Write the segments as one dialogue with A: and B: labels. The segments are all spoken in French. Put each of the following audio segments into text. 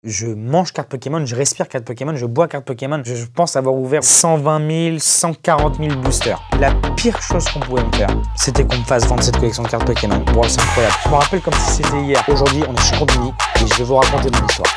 A: Je mange cartes Pokémon, je respire cartes Pokémon, je bois cartes Pokémon. Je pense avoir ouvert 120 000, 140 000 boosters. La pire chose qu'on pouvait me faire, c'était qu'on me fasse vendre cette collection de cartes Pokémon. Wow, c'est incroyable. Je me rappelle comme si c'était hier. Aujourd'hui, on est chez Combini et je vais vous raconter mon histoire.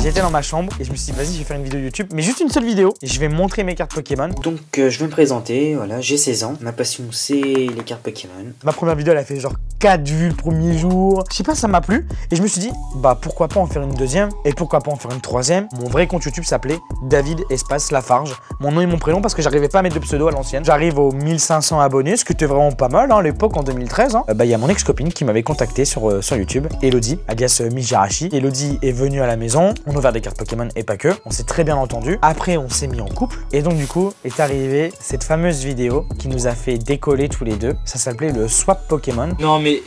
A: J'étais dans ma chambre et je me suis dit vas-y je vais faire une vidéo YouTube, mais juste une seule vidéo et je vais montrer mes cartes Pokémon. Donc je vais me présenter, voilà, j'ai 16 ans, ma passion c'est les cartes Pokémon. Ma première vidéo elle a fait genre 4 vues le premier jour, je sais pas, ça m'a plu et je me suis dit bah pourquoi pas en faire une deuxième et pourquoi pas en faire une troisième. Mon vrai compte YouTube s'appelait David Espace Lafarge, mon nom et mon prénom parce que j'arrivais pas à mettre de pseudo à l'ancienne. J'arrive aux 1500 abonnés, ce qui était vraiment pas mal à l'époque en 2013. Bah il y a mon ex-copine qui m'avait contacté sur YouTube, Elodie, alias Mijarashi. Elodie est venue à la maison. On a ouvert des cartes Pokémon et pas que. On s'est très bien entendu. Après, on s'est mis en couple. Et donc, du coup, est arrivée cette fameuse vidéo qui nous a fait décoller tous les deux. Ça s'appelait le swap Pokémon.
B: Non, mais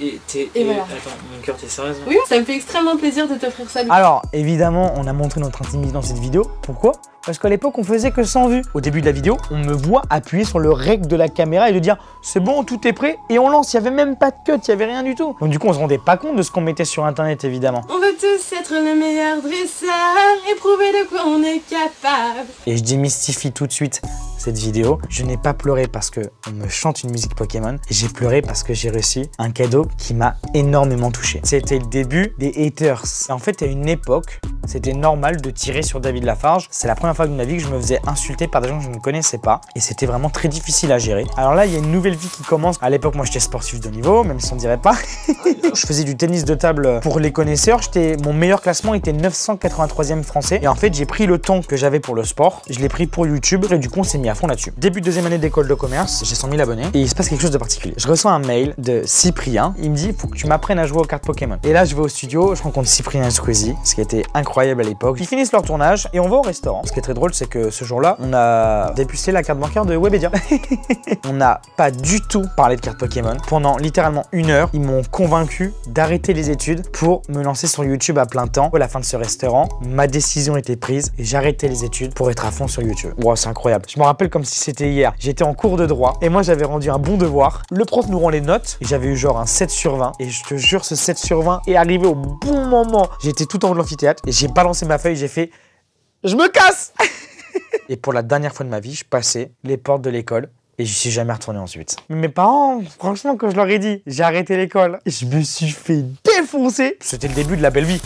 C: voilà.
B: Attends, mon cœur, t'es sérieuse?
C: Oui, ça me fait extrêmement plaisir de t'offrir ça.
A: Alors, évidemment, on a montré notre intimité dans cette vidéo. Pourquoi? Parce qu'à l'époque, on faisait que 100 vues. Au début de la vidéo, on me voit appuyer sur le rec de la caméra et de dire c'est bon, tout est prêt. Et on lance, il n'y avait même pas de cut, il n'y avait rien du tout. Donc du coup, on se rendait pas compte de ce qu'on mettait sur Internet, évidemment.
C: On veut tous être le meilleur dresseur et prouver de quoi on est capable.
A: Et je démystifie tout de suite cette vidéo. Je n'ai pas pleuré parce qu'on me chante une musique Pokémon. J'ai pleuré parce que j'ai reçu un cadeau qui m'a énormément touché. C'était le début des haters. En fait, à une époque, c'était normal de tirer sur David Lafarge. C'est la première fois de ma vie que je me faisais insulter par des gens que je ne connaissais pas. Et c'était vraiment très difficile à gérer. Alors là, il y a une nouvelle vie qui commence. À l'époque, moi, j'étais sportif de niveau, même si on ne dirait pas. Je faisais du tennis de table pour les connaisseurs. Mon meilleur classement était 983e français. Et en fait, j'ai pris le temps que j'avais pour le sport. Je l'ai pris pour YouTube. Et du coup, on s'est mis à fond là-dessus. Début de deuxième année d'école de commerce, j'ai 100 000 abonnés. Et il se passe quelque chose de particulier. Je reçois un mail de Cyprien. Il me dit, il faut que tu m'apprennes à jouer aux cartes Pokémon. Et là, je vais au studio. Je rencontre Cyprien et Squeezie, ce qui était incroyable à l'époque. Ils finissent leur tournage et on va au restaurant. Ce qui est très drôle, c'est que ce jour-là, on a dépucelé la carte bancaire de Webedia. On n'a pas du tout parlé de cartes Pokémon. Pendant littéralement 1 heure, ils m'ont convaincu d'arrêter les études pour me lancer sur YouTube à plein temps. À la fin de ce restaurant, ma décision était prise et j'arrêtais les études pour être à fond sur YouTube. Wow, c'est incroyable. Je me rappelle comme si c'était hier. J'étais en cours de droit et moi, j'avais rendu un bon devoir. Le prof nous rend les notes et j'avais eu genre un 7 sur 20. Et je te jure, ce 7 sur 20 est arrivé au bon moment. J'étais tout en haut de l'amphithéâtre et j'ai balancé ma feuille, j'ai fait « Je me casse !» Et pour la dernière fois de ma vie, je passais les portes de l'école et je suis jamais retourné ensuite. Mais mes parents, franchement, quand je leur ai dit « J'ai arrêté l'école », je me suis fait défoncer. C'était le début de la belle vie.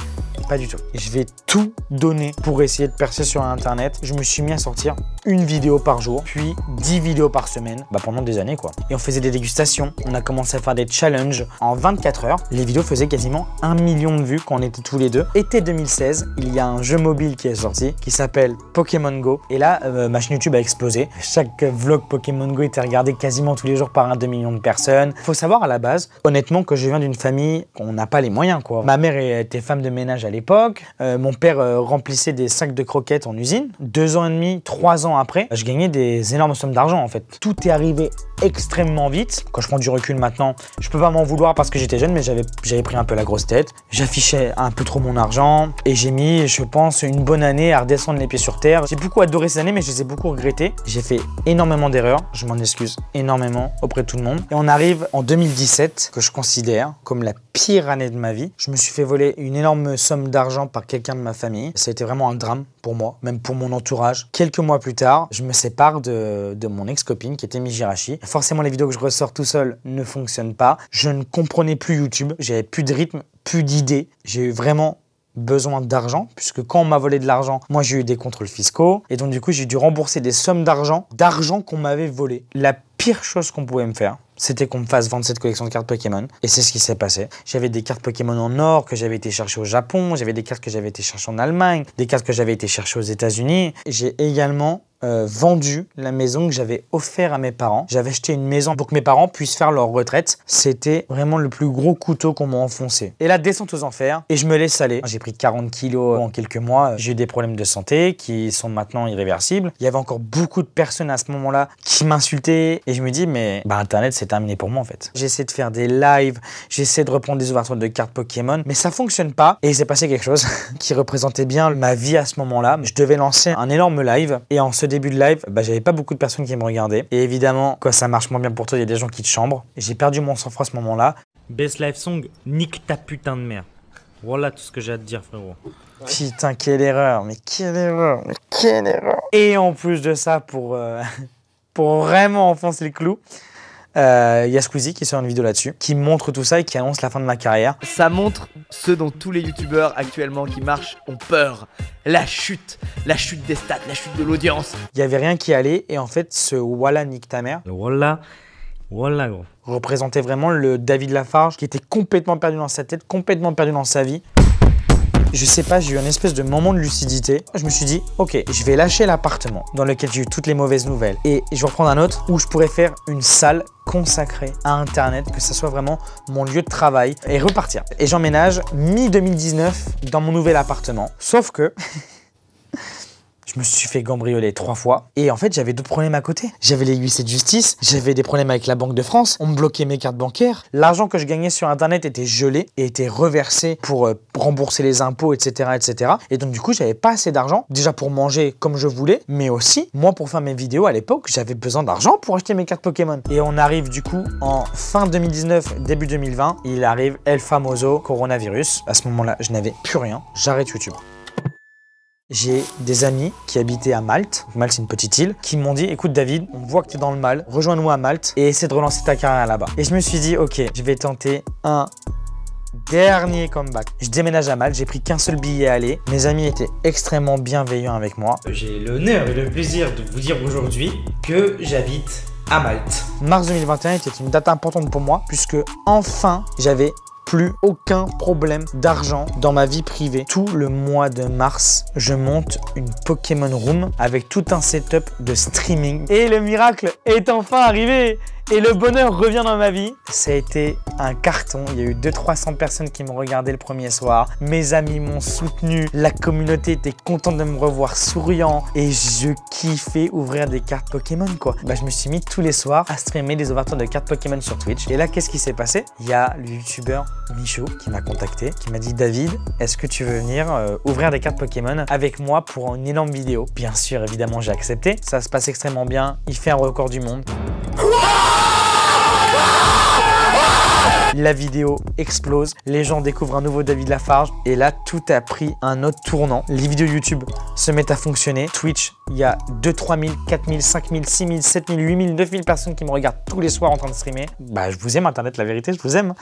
A: Pas du tout. Je vais tout donner pour essayer de percer sur Internet. Je me suis mis à sortir une vidéo par jour, puis 10 vidéos par semaine, pendant des années quoi. Et on faisait des dégustations, on a commencé à faire des challenges. En 24 heures, les vidéos faisaient quasiment 1 million de vues quand on était tous les deux. Été 2016, il y a un jeu mobile qui est sorti, qui s'appelle Pokémon Go. Et là, ma chaîne YouTube a explosé. Chaque vlog Pokémon Go était regardé quasiment tous les jours par 1-2 millions de personnes. Faut savoir à la base, honnêtement, que je viens d'une famille qu'on n'a pas les moyens quoi. Ma mère était femme de ménage à l'époque. Mon père remplissait des sacs de croquettes en usine. 2 ans et demi, 3 ans après, je gagnais des énormes sommes d'argent en fait. Tout est arrivé extrêmement vite. Quand je prends du recul maintenant, je peux pas m'en vouloir parce que j'étais jeune, mais j'avais pris un peu la grosse tête. J'affichais un peu trop mon argent et j'ai mis, je pense, une bonne année à redescendre les pieds sur terre. J'ai beaucoup adoré ces années, mais je les ai beaucoup regrettées. J'ai fait énormément d'erreurs. Je m'en excuse énormément auprès de tout le monde. Et on arrive en 2017, que je considère comme la pire année de ma vie. Je me suis fait voler une énorme somme d'argent par quelqu'un de ma famille. Ça a été vraiment un drame pour moi, même pour mon entourage. Quelques mois plus tard, je me sépare de mon ex-copine qui était Mijirashi. Forcément, les vidéos que je ressors tout seul ne fonctionnent pas. Je ne comprenais plus YouTube. J'avais plus de rythme, plus d'idées. J'ai eu vraiment besoin d'argent, puisque quand on m'a volé de l'argent, moi j'ai eu des contrôles fiscaux. Et donc du coup, j'ai dû rembourser des sommes d'argent qu'on m'avait volé. La pire chose qu'on pouvait me faire, c'était qu'on me fasse vendre cette collection de cartes Pokémon. Et c'est ce qui s'est passé. J'avais des cartes Pokémon en or que j'avais été chercher au Japon. J'avais des cartes que j'avais été chercher en Allemagne. Des cartes que j'avais été chercher aux États-Unis. J'ai également vendu la maison que j'avais offert à mes parents. J'avais acheté une maison pour que mes parents puissent faire leur retraite. C'était vraiment le plus gros couteau qu'on m'a enfoncé. Et là, descente aux enfers et je me laisse aller. J'ai pris 40 kilos en quelques mois. J'ai eu des problèmes de santé qui sont maintenant irréversibles. Il y avait encore beaucoup de personnes à ce moment-là qui m'insultaient et je me dis mais Internet c'est terminé pour moi en fait. J'essaie de faire des lives, j'essaie de reprendre des ouvertures de cartes Pokémon, mais ça fonctionne pas. Et il s'est passé quelque chose qui représentait bien ma vie à ce moment-là. Je devais lancer un énorme live et en ce début de live, j'avais pas beaucoup de personnes qui me regardaient. Et évidemment, quand ça marche moins bien pour toi, il y a des gens qui te chambrent. Et j'ai perdu mon sang-froid à ce moment-là.
D: Best Life Song, nique ta putain de mère.
B: Voilà tout ce que j'ai à te dire, frérot.
A: Putain, quelle erreur, mais quelle erreur, mais quelle erreur. Et en plus de ça, pour vraiment enfoncer le clou, y a Squeezie qui sort une vidéo là-dessus, qui montre tout ça et qui annonce la fin de ma carrière.
D: Ça montre ce dont tous les youtubeurs actuellement qui marchent ont peur. La chute des stats, la chute de l'audience.
A: Il n'y avait rien qui allait et en fait, ce Wallah nique ta mère
B: Voilà, gros.
A: représentait vraiment le David Lafarge qui était complètement perdu dans sa tête, complètement perdu dans sa vie. Je sais pas, j'ai eu un espèce de moment de lucidité. Je me suis dit, ok, je vais lâcher l'appartement dans lequel j'ai eu toutes les mauvaises nouvelles et je vais reprendre un autre où je pourrais faire une salle consacrée à Internet, que ça soit vraiment mon lieu de travail et repartir. Et j'emménage mi-2019 dans mon nouvel appartement. Sauf que je me suis fait cambrioler 3 fois et en fait j'avais d'autres problèmes à côté. J'avais les huissiers de justice, j'avais des problèmes avec la Banque de France, on me bloquait mes cartes bancaires. L'argent que je gagnais sur internet était gelé et était reversé pour rembourser les impôts, etc., etc. Et donc du coup j'avais pas assez d'argent, déjà pour manger comme je voulais, mais aussi moi pour faire mes vidéos à l'époque j'avais besoin d'argent pour acheter mes cartes Pokémon. Et on arrive du coup en fin 2019, début 2020, il arrive El Famoso coronavirus. À ce moment-là je n'avais plus rien, j'arrête YouTube. J'ai des amis qui habitaient à Malte, Malte c'est une petite île, qui m'ont dit écoute David, on voit que tu es dans le mal, rejoins-nous à Malte et essaie de relancer ta carrière là-bas. Et je me suis dit ok, je vais tenter un dernier comeback. Je déménage à Malte, j'ai pris qu'un seul billet à aller, mes amis étaient extrêmement bienveillants avec moi.
B: J'ai l'honneur et le plaisir de vous dire aujourd'hui que j'habite à Malte.
A: Mars 2021 était une date importante pour moi puisque enfin j'avais plus aucun problème d'argent dans ma vie privée. Tout le mois de mars, je monte une Pokémon Room avec tout un setup de streaming. Et le miracle est enfin arrivé et le bonheur revient dans ma vie. Ça a été un carton. Il y a eu 200-300 personnes qui m'ont regardé le premier soir. Mes amis m'ont soutenu. La communauté était contente de me revoir souriant. Et je kiffais ouvrir des cartes Pokémon, quoi. Bah, je me suis mis tous les soirs à streamer des ouvertures de cartes Pokémon sur Twitch. Et là, qu'est-ce qui s'est passé? Il y a le youtubeur Michaud qui m'a contacté, qui m'a dit David, est-ce que tu veux venir ouvrir des cartes Pokémon avec moi pour une énorme vidéo? Bien sûr, évidemment, j'ai accepté. Ça se passe extrêmement bien. Il fait un record du monde. La vidéo explose, les gens découvrent un nouveau David Lafarge et là tout a pris un autre tournant. Les vidéos YouTube se mettent à fonctionner. Twitch, il y a 2 000, 3 000, 4 000, 5 000, 6 000, 7 000, 8 000, 9 000 personnes qui me regardent tous les soirs en train de streamer. Bah je vous aime Internet, la vérité, je vous aime.